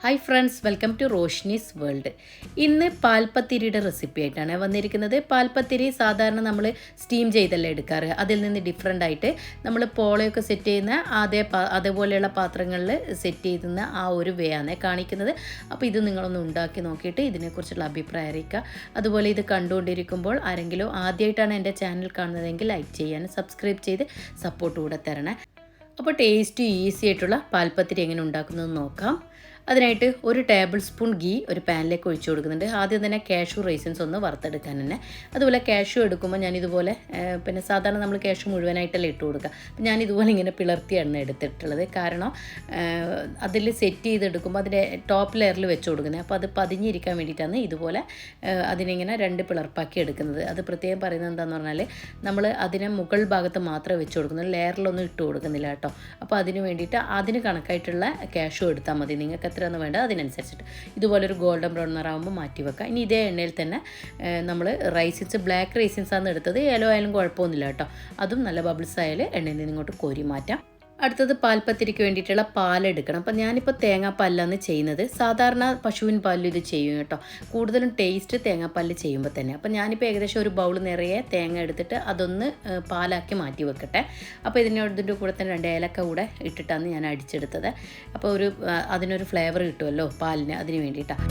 Hi friends, welcome to Roshni's world. ഇന്ന് പാൽപ്പത്തിരിയുടെ recipe ആയിട്ടാണ് വന്നിരിക്കുന്നത്. പാൽപ്പത്തിരി സാധാരണ നമ്മൾ സ്റ്റീം ചെയ്തല്ലേ എടുക്കാറ്. അതിൽ നിന്ന് ഡിഫറെൻ്റ് ആയിട്ട് നമ്മൾ പോളയൊക്കെ സെറ്റ് ചെയ്യുന്ന അതേപോലെയുള്ള പാത്രങ്ങളിൽ സെറ്റ് ചെയ്യുന്ന ആ ഒരു വേ ആണ് കാണിക്കുന്നത്. അപ്പോൾ ഇത് നിങ്ങളൊന്ന് ഉണ്ടാക്കി നോക്കിയിട്ട് ഇതിനെക്കുറിച്ചുള്ള അഭിപ്രായം അറിയിക്കുക. അതുപോലെ ഇത് കണ്ടുകൊണ്ടിരിക്കുമ്പോൾ ആരെങ്കിലും ആദ്യമായിട്ടാണ് എൻ്റെ ചാനൽ കാണുന്നതെങ്കിൽ ലൈക്ക് ചെയ്യാനും സബ്സ്ക്രൈബ് ചെയ്ത് സപ്പോർട്ട് കൂടെ തരണേ. അപ്പോൾ ടേസ്റ്റ് ഈസി ആയിട്ടുള്ള പാൽപ്പത്തിരി എങ്ങനെ ഉണ്ടാക്കുന്നതെന്ന് നോക്കാം. അതിനായിട്ട് ഒരു ടേബിൾ സ്പൂൺ ഗീ ഒരു പാനിലേക്ക് ഒഴിച്ചു കൊടുക്കുന്നുണ്ട്. ആദ്യം തന്നെ കാഷ്യൂ റൈസിൻസ് ഒന്ന് വറുത്തെടുക്കാൻ തന്നെ. അതുപോലെ കാഷ്യൂ എടുക്കുമ്പോൾ ഞാനിതുപോലെ പിന്നെ സാധാരണ നമ്മൾ കാഷ്യൂ മുഴുവനായിട്ടല്ലേ ഇട്ട് കൊടുക്കുക. ഞാനിതുപോലെ ഇങ്ങനെ പിളർത്തിയാണ് എടുത്തിട്ടുള്ളത്. കാരണം അതിൽ സെറ്റ് ചെയ്തെടുക്കുമ്പോൾ അതിൻ്റെ ടോപ്പ് ലെയറിൽ വെച്ച് കൊടുക്കുന്നത്. അപ്പോൾ അത് പതിഞ്ഞിരിക്കാൻ വേണ്ടിയിട്ടാണ് ഇതുപോലെ അതിനിങ്ങനെ രണ്ട് പിളർപ്പാക്കി എടുക്കുന്നത്. അത് പ്രത്യേകം പറയുന്നത് എന്താണെന്ന് പറഞ്ഞാൽ നമ്മൾ അതിനെ മുകൾ ഭാഗത്ത് മാത്രമേ വെച്ച് കൊടുക്കുന്നത്, ലെയറിലൊന്നും ഇട്ട് കൊടുക്കുന്നില്ല കേട്ടോ. അപ്പോൾ അതിന് വേണ്ടിയിട്ട് അതിന് കണക്കായിട്ടുള്ള കാഷ്യൂ എടുത്താൽ മതി. നിങ്ങൾക്ക് എത്രയാണ് വേണ്ടത് അതിനനുസരിച്ചിട്ട് ഇതുപോലൊരു ഗോൾഡൻ ബ്രൗൺ നിറാകുമ്പോൾ മാറ്റി വെക്കാം. ഇനി ഇതേ എണ്ണയിൽ തന്നെ നമ്മൾ റൈസിൻസ് ബ്ലാക്ക് റൈസിൻസാണ് എടുത്തത്. യെല്ലോ ആയാലും കുഴപ്പമൊന്നുമില്ല കേട്ടോ. അതും നല്ല ബബിൾസ് ആയാലും എണ്ണയിൽ നിന്ന് ഇങ്ങോട്ട് കോരി മാറ്റാം. അടുത്തത് പാൽപ്പത്തിരിക്ക് വേണ്ടിയിട്ടുള്ള പാലെടുക്കണം. അപ്പം ഞാനിപ്പോൾ തേങ്ങാപ്പാലിലാണ് ചെയ്യുന്നത്. സാധാരണ പശുവിൻ പാലിൽ ഇത് ചെയ്യും കേട്ടോ. കൂടുതലും ടേസ്റ്റ് തേങ്ങാപ്പാലിൽ ചെയ്യുമ്പോൾ തന്നെ. അപ്പം ഞാനിപ്പോൾ ഏകദേശം ഒരു ബൗൾ നിറയെ തേങ്ങ എടുത്തിട്ട് അതൊന്ന് പാലാക്കി മാറ്റി വെക്കട്ടെ. അപ്പോൾ ഇതിൻ്റെ കൂടെ തന്നെ 2 ഏലക്ക കൂടെ ഇട്ടിട്ടാണ് ഞാൻ അടിച്ചെടുത്തത്. അപ്പോൾ അതിനൊരു ഫ്ലേവർ കിട്ടുമല്ലോ പാലിന്, അതിന് വേണ്ടിയിട്ടാണ്.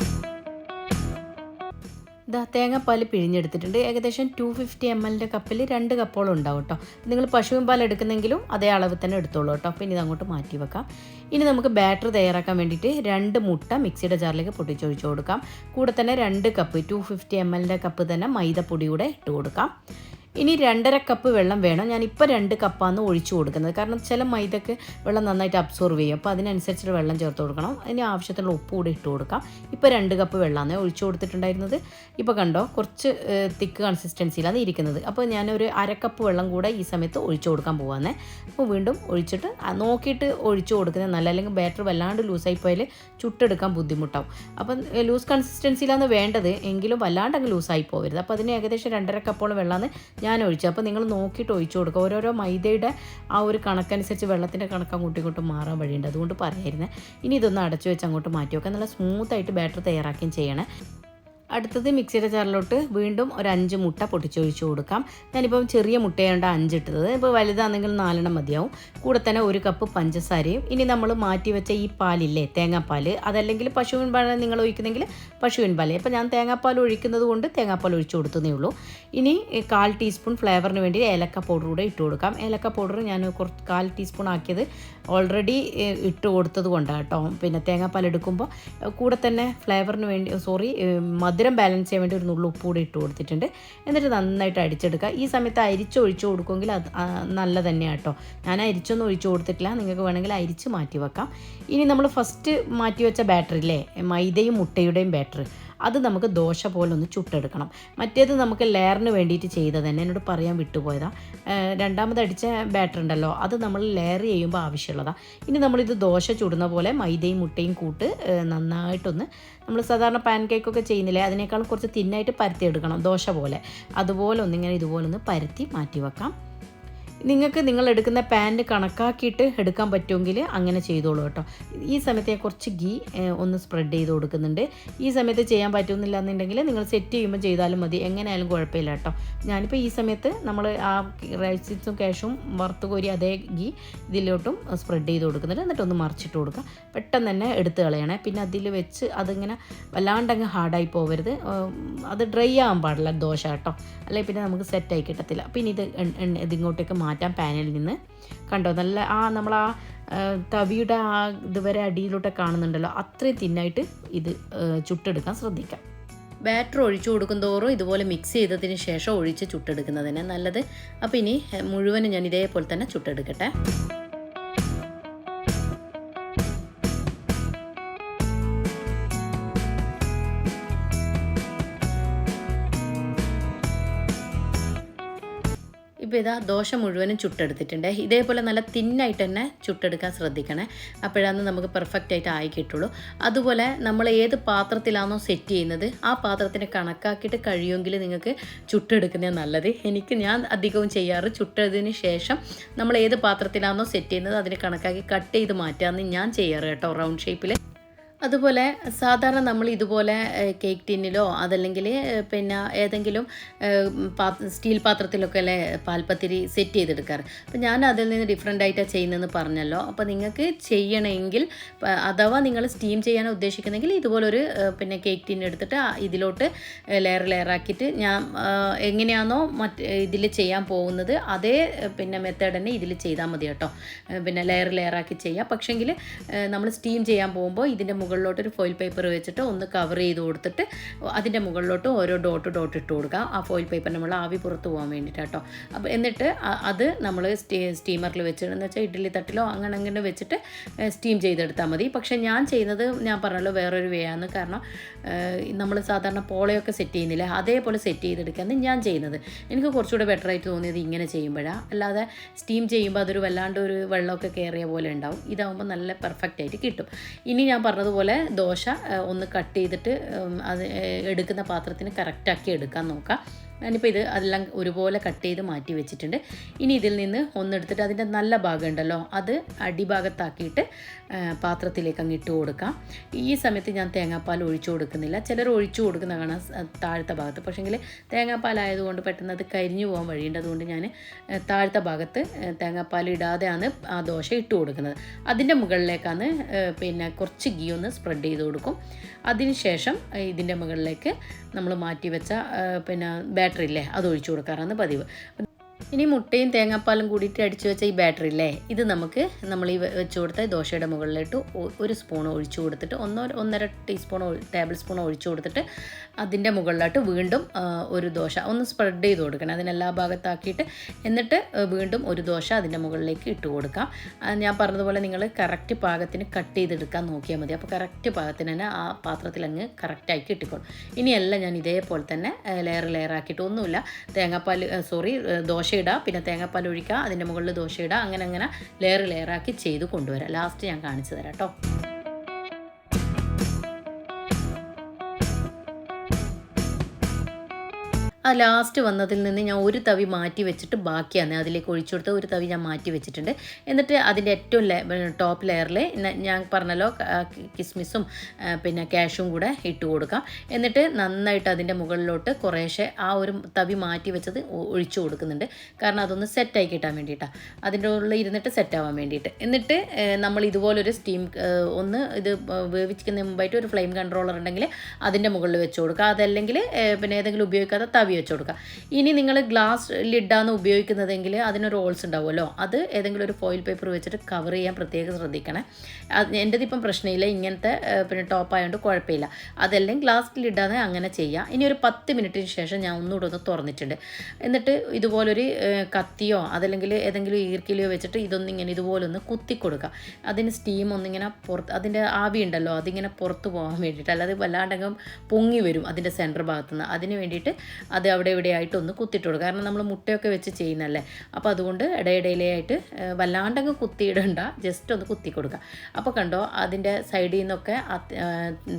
തേങ്ങാപ്പാൽ പിഴിഞ്ഞെടുത്തിട്ടുണ്ട്. ഏകദേശം 250 ml കപ്പിൽ 2 കപ്പോളം ഉണ്ടാവും കേട്ടോ. നിങ്ങൾ പശുവിൻ പാൽ എടുക്കുന്നെങ്കിലും അതേ അളവ് തന്നെ എടുത്തോളൂ കേട്ടോ. പിന്നെ ഇതങ്ങോട്ട് മാറ്റി വെക്കാം. ഇനി നമുക്ക് ബാറ്റർ തയ്യാറാക്കാൻ വേണ്ടിയിട്ട് 2 മുട്ട മിക്സിയുടെ ജാറിലേക്ക് പൊട്ടിച്ചൊഴിച്ച് കൊടുക്കാം. കൂടെ തന്നെ 2 കപ്പ് 250 ml കപ്പ് തന്നെ മൈദപ്പൊടി കൂടെ ഇട്ട് കൊടുക്കാം. ഇനി 2.5 കപ്പ് വെള്ളം വേണം. ഞാനിപ്പോൾ 2 കപ്പാണ് ഒഴിച്ചു കൊടുക്കുന്നത്. കാരണം ചില മൈദക്ക് വെള്ളം നന്നായിട്ട് അബ്സോർവ് ചെയ്യും. അപ്പോൾ അതിനനുസരിച്ചിട്ട് വെള്ളം ചേർത്ത് കൊടുക്കണം. അതിന് ആവശ്യത്തിനുള്ള ഉപ്പ് കൂടി ഇട്ട് കൊടുക്കാം. ഇപ്പോൾ 2 കപ്പ് വെള്ളമാണ് ഒഴിച്ചു കൊടുത്തിട്ടുണ്ടായിരുന്നത്. ഇപ്പോൾ കണ്ടോ, കുറച്ച് തിക്ക് കൺസിസ്റ്റൻസിയിലാണ് ഇരിക്കുന്നത്. അപ്പോൾ ഞാനൊരു 1/2 കപ്പ് വെള്ളം കൂടെ ഈ സമയത്ത് ഒഴിച്ചു കൊടുക്കാൻ പോകാമെന്നേ. അപ്പോൾ വീണ്ടും ഒഴിച്ചിട്ട് നോക്കിയിട്ട് ഒഴിച്ചു കൊടുക്കുന്നത് നല്ല. അല്ലെങ്കിൽ ബാറ്റർ വല്ലാണ്ട് ലൂസായി പോയാൽ ചുട്ടെടുക്കാൻ ബുദ്ധിമുട്ടാവും. അപ്പം ലൂസ് കൺസിസ്റ്റൻസിയിലാണ് വേണ്ടത്, എങ്കിലും വല്ലാണ്ട് അങ്ങ് ലൂസായി പോകരുത്. അപ്പോൾ അതിന് ഏകദേശം 2.5 കപ്പോളം വെള്ളമാണ് ഞാൻ ഒഴിച്ചു. അപ്പോൾ നിങ്ങൾ നോക്കിയിട്ട് ഒഴിച്ചു കൊടുക്കുക. ഓരോരോ മൈദയുടെ ആ ഒരു കണക്കനുസരിച്ച് വെള്ളത്തിൻ്റെ കണക്ക് അങ്ങോട്ടും ഇങ്ങോട്ടും മാറാൻ വഴിയുണ്ട്. അതുകൊണ്ട് പറയായിരുന്നേ. ഇനി ഇതൊന്ന് അടച്ചു വെച്ച് അങ്ങോട്ട് മാറ്റി വെക്കാം. നല്ല സ്മൂത്തായിട്ട് ബാറ്റർ തയ്യാറാക്കുകയും ചെയ്യണേ. അടുത്തത് മിക്സിയുടെ ജാറിലോട്ട് വീണ്ടും ഒരു 5 മുട്ട പൊട്ടിച്ചൊഴിച്ച് കൊടുക്കാം. ഞാനിപ്പം ചെറിയ മുട്ടയാണ്ട് 5 ഇട്ടത്. ഇപ്പോൾ വലുതാണെങ്കിൽ 4 മതിയാവും. കൂടെ തന്നെ 1 കപ്പ് പഞ്ചസാരയും. ഇനി നമ്മൾ മാറ്റി വെച്ച ഈ പാലില്ലേ, തേങ്ങാപ്പാൽ, അതല്ലെങ്കിൽ പശുവിൻ പാൽ നിങ്ങൾ ഒഴിക്കുന്നെങ്കിൽ പശുവിൻ പാൽ. ഇപ്പോൾ ഞാൻ തേങ്ങാപ്പാൽ ഒഴിക്കുന്നത് കൊണ്ട് തേങ്ങാപ്പാൽ ഒഴിച്ചു കൊടുത്തതേ ഉള്ളൂ. ഇനി 1/4 ടീസ്പൂൺ ഫ്ലേവറിന് വേണ്ടി ഏലക്ക പൗഡർ കൂടെ ഇട്ട് കൊടുക്കാം. ഏലക്ക പൗഡർ ഞാൻ 1/4 ടീസ്പൂൺ ആക്കിയത് ഓൾറെഡി ഇട്ട് കൊടുത്തത് കൊണ്ടാണ് കേട്ടോ. പിന്നെ തേങ്ങാപ്പാൽ എടുക്കുമ്പോൾ കൂടെ തന്നെ ഫ്ലേവറിന് വേണ്ടി മധുരം ബാലൻസ് ചെയ്യാൻ വേണ്ടി ഒരു നുള്ളു ഉപ്പ് കൂടി ഇട്ട് കൊടുത്തിട്ടുണ്ട്. എന്നിട്ട് നന്നായിട്ട് അടിച്ചെടുക്കുക. ഈ സമയത്ത് അരിച്ച് ഒഴിച്ചു കൊടുക്കുമെങ്കിൽ അത് നല്ല തന്നെയാണ് കേട്ടോ. ഞാൻ അരിച്ചൊന്നും ഒഴിച്ചു കൊടുത്തിട്ടില്ല. നിങ്ങൾക്ക് വേണമെങ്കിൽ അരിച്ച് മാറ്റി വെക്കാം. ഇനി നമ്മൾ ഫസ്റ്റ് മാറ്റി വെച്ച ബാറ്ററില്ലേ, മൈദയും മുട്ടയുടെയും ബാറ്റർ, അത് നമുക്ക് ദോശ പോലെ ഒന്ന് ചുട്ടെടുക്കണം. മറ്റേത് നമുക്ക് ലെയറിന് വേണ്ടിയിട്ട് ചെയ്തത് തന്നെ, എന്നോട് പറയാൻ വിട്ടുപോയതാണ്. രണ്ടാമത് അടിച്ച ബാറ്റർ ഉണ്ടല്ലോ, അത് നമ്മൾ ലെയർ ചെയ്യുമ്പോൾ ആവശ്യമുള്ളതാണ്. ഇനി നമ്മളിത് ദോശ ചുടുന്ന പോലെ മൈദയും മുട്ടയും കൂട്ട് നന്നായിട്ടൊന്ന്, നമ്മൾ സാധാരണ പാൻ കേക്കൊക്കെ ചെയ്യുന്നില്ലേ, അതിനേക്കാളും കുറച്ച് തിന്നായിട്ട് പരത്തിയെടുക്കണം ദോശ പോലെ. അതുപോലെ ഒന്നിങ്ങനെ ഇതുപോലെ ഒന്ന് പരത്തി മാറ്റി വെക്കാം. നിങ്ങൾക്ക് നിങ്ങളെടുക്കുന്ന പാനിന് കണക്കാക്കിയിട്ട് എടുക്കാൻ പറ്റുമെങ്കിൽ അങ്ങനെ ചെയ്തോളൂ കേട്ടോ. ഈ സമയത്ത് ഞാൻ കുറച്ച് ഗീ ഒന്ന് സ്പ്രെഡ് ചെയ്ത് കൊടുക്കുന്നുണ്ട്. ഈ സമയത്ത് ചെയ്യാൻ പറ്റുന്നില്ല എന്നുണ്ടെങ്കിൽ നിങ്ങൾ സെറ്റ് ചെയ്യുമ്പോൾ ചെയ്താലും മതി, എങ്ങനെയായാലും കുഴപ്പമില്ല കേട്ടോ. ഞാനിപ്പോൾ ഈ സമയത്ത് നമ്മൾ ആ റൈസിൻസും കാഷ്യൂം വറുത്ത് കോരി അതേ ഗീ ഇതിലോട്ടും സ്പ്രെഡ് ചെയ്ത് കൊടുക്കുന്നുണ്ട്. എന്നിട്ടൊന്ന് മറിച്ചിട്ട് കൊടുക്കുക. പെട്ടെന്ന് തന്നെ എടുത്ത് കളയണേ. പിന്നെ അതിൽ വെച്ച് അതിങ്ങനെ വല്ലാണ്ടങ്ങ് ഹാർഡായി പോകരുത്. അത് ഡ്രൈ ആകാൻ പാടില്ല ദോശ കേട്ടോ, അല്ലെങ്കിൽ പിന്നെ നമുക്ക് സെറ്റായി കിട്ടത്തില്ല. പിന്നെ ഇതിങ്ങോട്ടേക്ക് മാറ്റാം പാനിൽ നിന്ന്. കണ്ടോ, നല്ല നമ്മൾ തവിയുടെ ഇതുവരെ അടിയിലോട്ട് കാണുന്നുണ്ടല്ലോ, അത്രയും തിന്നായിട്ട് ഇത് ചുട്ടെടുക്കാൻ ശ്രദ്ധിക്കാം. ബാറ്റർ ഒഴിച്ചു കൊടുക്കും തോറും ഇതുപോലെ മിക്സ് ചെയ്തതിന് ശേഷം ഒഴിച്ച് ചുട്ടെടുക്കുന്നതിന് നല്ലത്. അപ്പോൾ ഇനി മുഴുവനും ഞാൻ ഇതേപോലെ തന്നെ ചുട്ടെടുക്കട്ടെ. ഇപ്പോൾ ഇതാ ദോശ മുഴുവനും ചുട്ടെടുത്തിട്ടുണ്ട്. ഇതേപോലെ നല്ല തിന്നായിട്ട് തന്നെ ചുട്ടെടുക്കാൻ ശ്രദ്ധിക്കണേ. അപ്പോഴാണ് നമുക്ക് പെർഫെക്റ്റ് ആയിട്ട് ആയി കിട്ടുള്ളൂ. അതുപോലെ നമ്മൾ ഏത് പാത്രത്തിലാണോ സെറ്റ് ചെയ്യുന്നത് ആ പാത്രത്തിന് കണക്കാക്കിയിട്ട് കഴിയുമെങ്കിൽ നിങ്ങൾക്ക് ചുട്ടെടുക്കുന്നത് നല്ലത്. ഞാൻ അധികവും ചെയ്യാറ് ചുട്ടതിന് ശേഷം നമ്മൾ ഏത് പാത്രത്തിലാണോ സെറ്റ് ചെയ്യുന്നത് അതിന് കണക്കാക്കി കട്ട് ചെയ്ത് മാറ്റാമെന്ന് ഞാൻ ചെയ്യാറ് കേട്ടോ, റൗണ്ട് ഷേപ്പിൽ. അതുപോലെ സാധാരണ നമ്മൾ ഇതുപോലെ കേക്ക് ടിന്നിലോ അതല്ലെങ്കിൽ പിന്നെ ഏതെങ്കിലും സ്റ്റീൽ പാത്രത്തിലൊക്കെ അല്ലേ പാൽപ്പത്തിരി സെറ്റ് ചെയ്തെടുക്കാറ്. അപ്പോൾ ഞാൻ അതിൽ നിന്ന് ഡിഫറെൻ്റ് ആയിട്ടാണ് ചെയ്യുന്നതെന്ന് പറഞ്ഞല്ലോ. അപ്പോൾ നിങ്ങൾക്ക് ചെയ്യണമെങ്കിൽ അഥവാ നിങ്ങൾ സ്റ്റീം ചെയ്യാൻ ഉദ്ദേശിക്കുന്നെങ്കിൽ ഇതുപോലൊരു പിന്നെ കേക്ക് ടിൻ എടുത്തിട്ട് ഇതിലോട്ട് ലെയറാക്കിയിട്ട് ഞാൻ എങ്ങനെയാണോ ഇതിൽ ചെയ്യാൻ പോകുന്നത് അതേ പിന്നെ മെത്തേഡ് തന്നെ ഇതിൽ ചെയ്താൽ മതി കേട്ടോ. പിന്നെ ലെയറാക്കി ചെയ്യാം. പക്ഷേങ്കിൽ നമ്മൾ സ്റ്റീം ചെയ്യാൻ പോകുമ്പോൾ ഇതിൻ്റെ മുകളിലോട്ടൊരു ഫോയിൽ പേപ്പർ വെച്ചിട്ട് ഒന്ന് കവർ ചെയ്ത് കൊടുത്തിട്ട് അതിൻ്റെ മുകളിലോട്ട് ഓരോ ഡോട്ട് ഇട്ട് കൊടുക്കുക. ആ ഫോയിൽ പേപ്പർ നമ്മൾ ആവി പുറത്ത് പോകാൻ വേണ്ടിയിട്ട് കേട്ടോ. അപ്പോൾ എന്നിട്ട് അത് നമ്മൾ സ്റ്റീമറിൽ വെച്ചിട്ട് എന്ന് വെച്ചാൽ ഇഡ്ഡലി തട്ടിലോ അങ്ങനെ വെച്ചിട്ട് സ്റ്റീം ചെയ്തെടുത്താൽ മതി. പക്ഷേ ഞാൻ ചെയ്യുന്നത് ഞാൻ പറഞ്ഞല്ലോ വേറൊരു വേ ആണ്. കാരണം നമ്മൾ സാധാരണ പോളയൊക്കെ സെറ്റ് ചെയ്യുന്നില്ല അതേപോലെ സെറ്റ് ചെയ്തെടുക്കാമെന്ന് ഞാൻ ചെയ്യുന്നത്. എനിക്ക് കുറച്ചുകൂടെ ബെറ്ററായിട്ട് തോന്നിയത് ഇങ്ങനെ ചെയ്യുമ്പോഴാണ്. അല്ലാതെ സ്റ്റീം ചെയ്യുമ്പോൾ അതൊരു വല്ലാണ്ട് ഒരു വെള്ളമൊക്കെ കയറിയ പോലെ ഉണ്ടാവും. ഇതാകുമ്പോൾ നല്ല പെർഫെക്റ്റ് ആയിട്ട് കിട്ടും. ഇനി ഞാൻ പറഞ്ഞതുപോലെ ദോശ ഒന്ന് കട്ട് ചെയ്തിട്ട് അത് എടുക്കുന്ന പാത്രത്തിന് കറക്റ്റാക്കി എടുക്കാൻ നോക്കാം. ഞാനിപ്പോൾ അതെല്ലാം ഒരുപോലെ കട്ട് ചെയ്ത് മാറ്റി വെച്ചിട്ടുണ്ട്. ഇനി ഇതിൽ നിന്ന് ഒന്നെടുത്തിട്ട് അതിൻ്റെ നല്ല ഭാഗം ഉണ്ടല്ലോ അത് അടിഭാഗത്താക്കിയിട്ട് പാത്രത്തിലേക്ക് അങ്ങ് ഇട്ട് കൊടുക്കാം. ഈ സമയത്ത് ഞാൻ തേങ്ങാപ്പാൽ ഒഴിച്ചു കൊടുക്കുന്നില്ല. ചിലർ ഒഴിച്ചു കൊടുക്കുന്ന കാണാം താഴത്തെ ഭാഗത്ത്. പക്ഷേങ്കിൽ തേങ്ങാപ്പാലായതുകൊണ്ട് പെട്ടെന്ന് അത് കരിഞ്ഞു പോകാൻ വഴിയുണ്ട്. അതുകൊണ്ട് ഞാൻ താഴത്തെ ഭാഗത്ത് തേങ്ങാപ്പാൽ ഇടാതെയാണ് ആ ദോശ ഇട്ട് കൊടുക്കുന്നത്. അതിൻ്റെ മുകളിലേക്കാണ് പിന്നെ കുറച്ച് ഗീ ഒന്ന് സ്പ്രെഡ് ചെയ്ത് കൊടുക്കും. അതിനുശേഷം ഇതിൻ്റെ മുകളിലേക്ക് നമ്മൾ മാറ്റി വെച്ച പിന്നെ ബാറ്ററി ഇല്ലേ അത് ഒഴിച്ചു കൊടുക്കാറാണ് പതിവ്. ഇനി മുട്ടയും തേങ്ങാപ്പാലും കൂടിയിട്ട് അടിച്ചു വെച്ച ഈ ബാറ്ററി ഇല്ലേ ഇത് നമ്മൾ ഈ വെച്ച് കൊടുത്ത ദോശയുടെ മുകളിലിട്ട് ഒരു സ്പൂൺ ഒഴിച്ചു കൊടുത്തിട്ട് 1.5 ടീസ്പൂൺ ടേബിൾ സ്പൂൺ ഒഴിച്ചു കൊടുത്തിട്ട് അതിൻ്റെ മുകളിലായിട്ട് വീണ്ടും ഒരു ദോശ ഒന്ന് സ്പ്രെഡ് ചെയ്ത് കൊടുക്കണം അതിനെല്ലാ ഭാഗത്താക്കിയിട്ട്. എന്നിട്ട് വീണ്ടും ഒരു ദോശ അതിൻ്റെ മുകളിലേക്ക് ഇട്ട് കൊടുക്കാം. ഞാൻ പറഞ്ഞതുപോലെ നിങ്ങൾ കറക്റ്റ് പാകത്തിന് കട്ട് ചെയ്തെടുക്കാൻ നോക്കിയാൽ മതി. അപ്പോൾ കറക്റ്റ് പാകത്തിന് തന്നെ ആ പാത്രത്തിൽ അങ്ങ് കറക്റ്റായി കിട്ടിക്കോളും. ഇനിയെല്ലാം ഞാൻ ഇതേപോലെ തന്നെ ലെയറാക്കിയിട്ട് ഒന്നുമില്ല ദോശ ഇടുക പിന്നെ തേങ്ങാപ്പാൽ ഒഴിക്കുക അതിൻ്റെ മുകളിൽ ദോശ ഇടുക അങ്ങനെ ലെയറാക്കി ചെയ്ത് കൊണ്ടുവരാം. ലാസ്റ്റ് ഞാൻ കാണിച്ചു തരാം കേട്ടോ. ആ ലാസ്റ്റ് വന്നതിൽ നിന്ന് ഞാൻ ഒരു തവി മാറ്റി വെച്ചിട്ട് ബാക്കിയാണ് അതിലേക്ക് ഒഴിച്ചു കൊടുത്ത ഒരു തവി ഞാൻ മാറ്റി വെച്ചിട്ടുണ്ട്. എന്നിട്ട് അതിൻ്റെ ഏറ്റവും ടോപ്പ് ലെയറിൽ ഞാൻ പറഞ്ഞല്ലോ കിസ്മിസും പിന്നെ കാഷ്യും കൂടെ ഇട്ട് കൊടുക്കാം. എന്നിട്ട് നന്നായിട്ട് അതിൻ്റെ മുകളിലോട്ട് കുറേശ്ശെ ആ ഒരു തവി മാറ്റി വെച്ചത് ഒഴിച്ചു കൊടുക്കുന്നുണ്ട്. കാരണം അതൊന്ന് സെറ്റായി കിട്ടാൻ വേണ്ടിയിട്ടാണ്. അതിൻ്റെ ഉള്ളിൽ ഇരുന്നിട്ട് സെറ്റാവാൻ വേണ്ടിയിട്ട്. എന്നിട്ട് നമ്മൾ ഇതുപോലൊരു സ്റ്റീം ഇത് വേവിക്കുന്നതിന് മുമ്പായിട്ട് ഒരു ഫ്ലെയിം കൺട്രോളർ ഉണ്ടെങ്കിൽ അതിൻ്റെ മുകളിൽ വെച്ച് കൊടുക്കുക. അതല്ലെങ്കിൽ പിന്നെ ഏതെങ്കിലും ഉപയോഗിക്കാത്ത തവി വെച്ച് കൊടുക്കുക. ഇനി നിങ്ങൾ ഗ്ലാസ് ലിഡാണ് ഉപയോഗിക്കുന്നതെങ്കിൽ അതിനൊരു ഹോൾസ് ഉണ്ടാവുമല്ലോ അത് ഏതെങ്കിലും ഒരു ഫോയിൽ പേപ്പർ വെച്ചിട്ട് കവർ ചെയ്യാൻ പ്രത്യേകം ശ്രദ്ധിക്കണേ. എൻ്റെതിപ്പം പ്രശ്നമില്ല ഇങ്ങനത്തെ പിന്നെ ടോപ്പ് ആയതുകൊണ്ട് കുഴപ്പമില്ല. അതെല്ലാം ഗ്ലാസ് ലിഡാണ് അങ്ങനെ ചെയ്യുക. ഇനി ഒരു 10 മിനിറ്റിന് ശേഷം ഞാൻ ഒന്നുകൂടെ ഒന്ന് തുറന്നിട്ടുണ്ട്. എന്നിട്ട് ഇതുപോലൊരു കത്തിയോ അതല്ലെങ്കിൽ ഏതെങ്കിലും ഈർക്കിലിയോ വെച്ചിട്ട് ഇതുപോലൊന്ന് കുത്തി കൊടുക്കുക. അതിന് സ്റ്റീം ഒന്നിങ്ങനെ അതിൻ്റെ ആവി ഉണ്ടല്ലോ അതിങ്ങനെ പുറത്ത് പോകാൻ വേണ്ടിയിട്ട്. അല്ലാതെ വല്ലാണ്ടെങ്കിലും പൊങ്ങി വരും അതിൻ്റെ സെൻറ്റർ ഭാഗത്തുനിന്ന്. അതിന് വേണ്ടിയിട്ട് അത് അവിടെ ഇവിടെയായിട്ട് ഒന്ന് കുത്തിയിട്ട് കൊടുക്കുക. കാരണം നമ്മൾ മുട്ടയൊക്കെ വെച്ച് ചെയ്യുന്നതല്ലേ. അപ്പോൾ അതുകൊണ്ട് ഇടയിടയിലായിട്ട് വല്ലാണ്ടങ്ങ് കുത്തിയിടണ്ട ജസ്റ്റ് ഒന്ന് കുത്തി കൊടുക്കുക. അപ്പോൾ കണ്ടോ അതിൻ്റെ സൈഡിൽ നിന്നൊക്കെ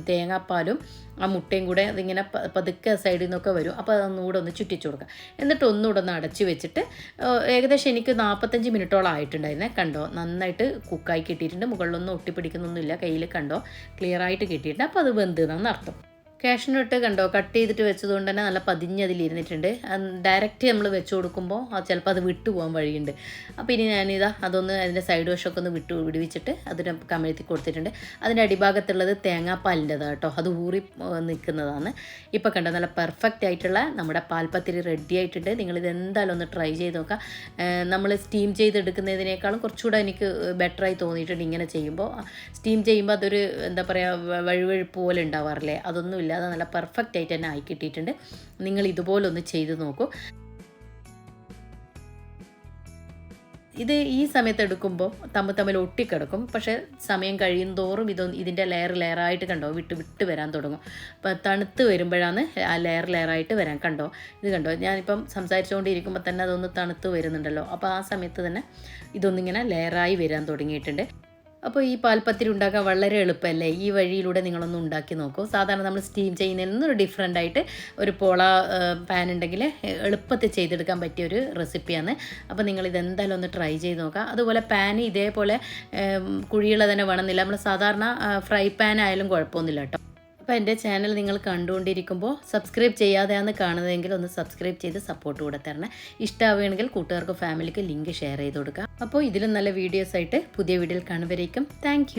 തേങ്ങാപ്പാലും ആ മുട്ടയും കൂടെ അതിങ്ങനെ പതുക്കെ സൈഡിൽ നിന്നൊക്കെ വരും. അപ്പോൾ അതൊന്നുകൂടെ ഒന്ന് ചുറ്റിച്ചു കൊടുക്കുക. എന്നിട്ട് ഒന്നുകൂടെ ഒന്ന് അടച്ച് വെച്ചിട്ട് ഏകദേശം എനിക്ക് 45 മിനിറ്റോളം ആയിട്ടുണ്ടായിരുന്നേ. കണ്ടോ നന്നായിട്ട് കുക്കായി കിട്ടിയിട്ടുണ്ട്. മുകളിലൊന്നും ഒട്ടിപ്പിടിക്കുന്നൊന്നുമില്ല. കയ്യിൽ കണ്ടോ ക്ലിയറായിട്ട് കിട്ടിയിട്ടുണ്ട്. അപ്പോൾ അത് വെന്തെന്നാണ് അർത്ഥം. കാഷ്നട്ട് കണ്ടോ കട്ട് ചെയ്തിട്ട് വെച്ചതുകൊണ്ട് തന്നെ നല്ല പതിഞ്ഞതിലിരുന്നിട്ടുണ്ട്. ഡയറക്റ്റ് നമ്മൾ വെച്ച് കൊടുക്കുമ്പോൾ ചിലപ്പോൾ അത് വിട്ടു പോകാൻ വഴിയുണ്ട്. അപ്പോൾ ഇനി അതൊന്ന് അതിൻ്റെ സൈഡ് വശമൊക്കെ ഒന്ന് വിടുവിച്ചിട്ട് അതിന് കമഴ്ത്തി കൊടുത്തിട്ടുണ്ട്. അതിൻ്റെ അടിഭാഗത്തുള്ളത് തേങ്ങാപ്പാലിൻ്റെതാണ് കേട്ടോ. അത് ഊറി നിൽക്കുന്നതാണ്. ഇപ്പോൾ കണ്ടോ നല്ല പെർഫെക്റ്റ് ആയിട്ടുള്ള നമ്മുടെ പാൽപ്പത്തിരി റെഡി ആയിട്ടുണ്ട്. നിങ്ങളിത് എന്തായാലും ഒന്ന് ട്രൈ ചെയ്ത് നോക്കാം. നമ്മൾ സ്റ്റീം ചെയ്തെടുക്കുന്നതിനേക്കാളും കുറച്ചുകൂടെ എനിക്ക് ബെറ്ററായി തോന്നിയിട്ടുണ്ട് ഇങ്ങനെ ചെയ്യുമ്പോൾ. സ്റ്റീം ചെയ്യുമ്പോൾ അതൊരു എന്താ പറയുക വഴുവഴുപ്പ് പോലെ ഉണ്ടാവാറില്ലേ അതൊന്നും ഇല്ലാതെ നല്ല പെർഫെക്റ്റ് ആയിട്ട് തന്നെ ആയി കിട്ടിയിട്ടുണ്ട്. നിങ്ങൾ ഇതുപോലൊന്ന് ചെയ്ത് നോക്കൂ. ഇത് ഈ സമയത്ത് എടുക്കുമ്പോൾ തമ്മിൽ ഒട്ടിക്കിടക്കും. പക്ഷേ സമയം കഴിയും തോറും ഇതിൻ്റെ ലെയറായിട്ട് കണ്ടോ വിട്ട് വരാൻ തുടങ്ങും. അപ്പോൾ തണുത്ത് വരുമ്പോഴാണ് ആ ലെയറായിട്ട് വരാൻ. കണ്ടോ ഇത് കണ്ടോ ഞാനിപ്പം സംസാരിച്ചുകൊണ്ടിരിക്കുമ്പോൾ തന്നെ അതൊന്ന് തണുത്ത് വരുന്നുണ്ടല്ലോ. അപ്പോൾ ആ സമയത്ത് തന്നെ ഇതൊന്നിങ്ങനെ ലെയറായി വരാൻ തുടങ്ങിയിട്ടുണ്ട്. അപ്പോൾ ഈ പാൽപ്പത്തിരി ഉണ്ടാക്കാൻ വളരെ എളുപ്പമല്ലേ? ഈ വഴിയിലൂടെ നിങ്ങളൊന്ന് ഉണ്ടാക്കി നോക്കൂ. സാധാരണ നമ്മൾ സ്റ്റീം ചെയ്യുന്നതിൽ നിന്നൊരു ഡിഫറെൻ്റ് ആയിട്ട് ഒരു പോള പാൻ ഉണ്ടെങ്കിൽ എളുപ്പത്തിൽ ചെയ്തെടുക്കാൻ പറ്റിയൊരു റെസിപ്പിയാണ്. അപ്പോൾ നിങ്ങളിതെന്തായാലും ഒന്ന് ട്രൈ ചെയ്ത് നോക്കുക. അതുപോലെ പാൻ ഇതേപോലെ കുഴിയുള്ള തന്നെ വേണമെന്നില്ല. നമ്മൾ സാധാരണ ഫ്രൈ പാൻ ആയാലും കുഴപ്പമൊന്നുമില്ല കേട്ടോ. അപ്പോൾ എൻ്റെ ചാനൽ നിങ്ങൾ കണ്ടുകൊണ്ടിരിക്കുമ്പോൾ സബ്സ്ക്രൈബ് ചെയ്യാതെയാണ് കാണുന്നതെങ്കിൽ ഒന്ന് സബ്സ്ക്രൈബ് ചെയ്ത് സപ്പോർട്ട് കൂടെ തരണേ. ഇഷ്ടമാവുകയാണെങ്കിൽ കൂട്ടുകാർക്കും ഫാമിലിക്കും ലിങ്ക് ഷെയർ ചെയ്ത് കൊടുക്കുക. അപ്പോൾ ഇതിലും നല്ല വീഡിയോസായിട്ട് പുതിയ വീഡിയോയിൽ കാണുമ്പോഴേക്കും താങ്ക്